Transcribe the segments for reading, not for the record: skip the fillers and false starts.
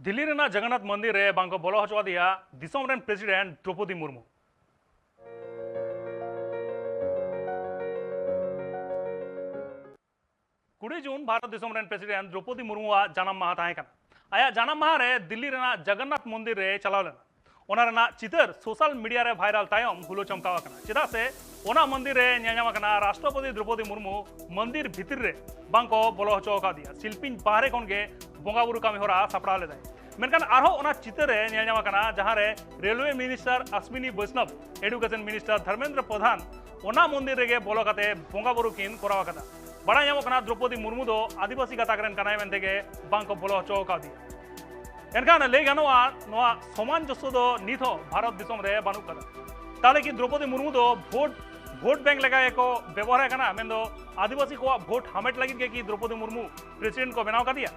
दिल्ली रेना जगन्नाथ मंदिर रे बांको बोलो हचवा दिया दिसोम रेन प्रेसिडेंट द्रौपदी मुर्मू। कुड़ी जून भारत दिसोम रेन प्रेसिडेंट द्रौपदी मुर्मू जन्म माह ताहे कना। आया जन्म माह रे दिल्ली रेना जगन्नाथ मंदिर रे चलाव लेना। ओना रेना चितर सोशल मीडिया रे वायरल तायम हुलो चमकावा कना। चेदा से ओना मंदिर रे न्यायामा कना राष्ट्रपति द्रौपदी मुर्मू मंदिर भितर रे बांको बोलो हचो का दिया शिल्पीन बाहरे खन के बोंगा बुरु कामी होरा सापड़ा लेदाय। मेनकान आरो ओना चितर रे न्यायामा कना जहां रे रेलवे मिनिस्टर अश्विनी वैष्णव, एडुकेशन मिनिस्टर धर्मेंद्र प्रधान ओना मंदिर रे बोलो काते बोंगा बुरु किन कोरावा कदा। बड़ा ᱧᱟᱢᱚᱜ ᱠᱟᱱᱟ द्रौपदी मुर्मू दो आदिवासी गाताक रेन ᱠᱟᱱᱟᱭ ᱢᱮᱱᱛᱮᱜᱮ ᱵᱟᱝᱠᱚ ᱵᱚᱞᱚ ᱦᱚᱪᱚ ᱟᱠᱟᱫᱮᱭᱟ। एनखान ᱞᱟᱹᱭ ᱜᱟᱱᱚᱜᱼᱟ ᱱᱚᱣᱟ ᱥᱚᱢᱟᱱ ᱡᱚᱥᱚ ᱫᱚ ᱱᱤᱛ ᱦᱚᱸ ᱵᱷᱟᱨᱚᱛ ᱫᱤᱥᱚᱢ ᱨᱮ ᱵᱟᱹᱱᱩᱜ ᱠᱟᱫᱟ। ताले कि द्रौपदी मुर्मू दो भोट बैंक लगा एको व्यवहार कना मेन दो आदिवासी को भोट हामेट लगी के कि द्रौपदी मुर्मू प्रेसिडेंट को बनाव कादिया।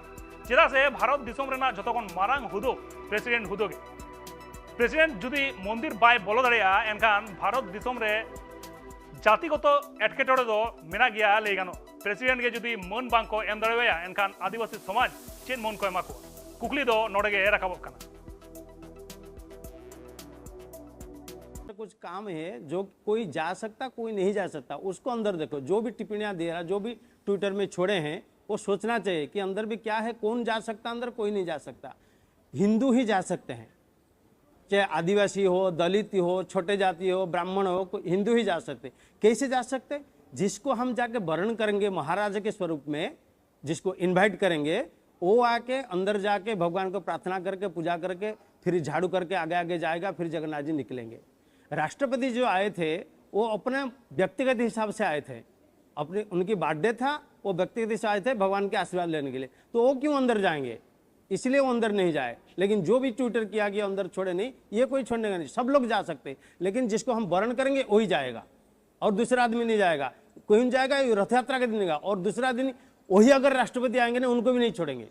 चेदा से भारत दिसोम रेना जतखन मारांग हुदो प्रेसिडेंट हुदो गे प्रेसिडेंट जुदी मंदिर बाय बोलो दाड़ेया एनखान भारत दिसोम रे जातिगत एटकेटोड़े दो मेना गया लई गानो। प्रेसिडेंट के जुदी मन बांग को एम दाड़ेया एनखान आदिवासी समाज चेन मन को एमा को कुकली दो नोडे गे राखाबोग काना। कुछ काम है जो कोई जा सकता कोई नहीं जा सकता, उसको अंदर देखो। जो भी टिप्पणियां दे रहा, जो भी ट्विटर में छोड़े हैं, वो सोचना चाहिए कि अंदर भी क्या है, कौन जा सकता अंदर, कोई नहीं जा सकता। हिंदू ही जा सकते हैं, चाहे आदिवासी हो, दलित हो, छोटे जाति हो, ब्राह्मण हो, हिंदू ही जा सकते। कैसे जा सकते? जिसको हम जाके वर्ण करेंगे महाराजा के स्वरूप में, जिसको इन्वाइट करेंगे, वो आके अंदर जाके भगवान को प्रार्थना करके पूजा करके फिर झाड़ू करके आगे आगे जाएगा, फिर जगन्नाथ जी निकलेंगे। राष्ट्रपति जो आए थे वो अपने व्यक्तिगत हिसाब से आए थे, अपने उनकी बर्थडे था, वो व्यक्तिगत हिसाब से आए थे भगवान के आशीर्वाद लेने के लिए। तो वो क्यों अंदर जाएंगे? इसलिए वो अंदर नहीं जाए। लेकिन जो भी ट्विटर किया गया अंदर छोड़े नहीं, ये कोई छोड़ने का नहीं, सब लोग जा सकते। लेकिन जिसको हम वर्ण करेंगे वही जाएगा और दूसरा आदमी नहीं जाएगा। कोई जाएगा रथ यात्रा के दिन, और दूसरा दिन वही अगर राष्ट्रपति आएंगे ना, उनको भी नहीं छोड़ेंगे।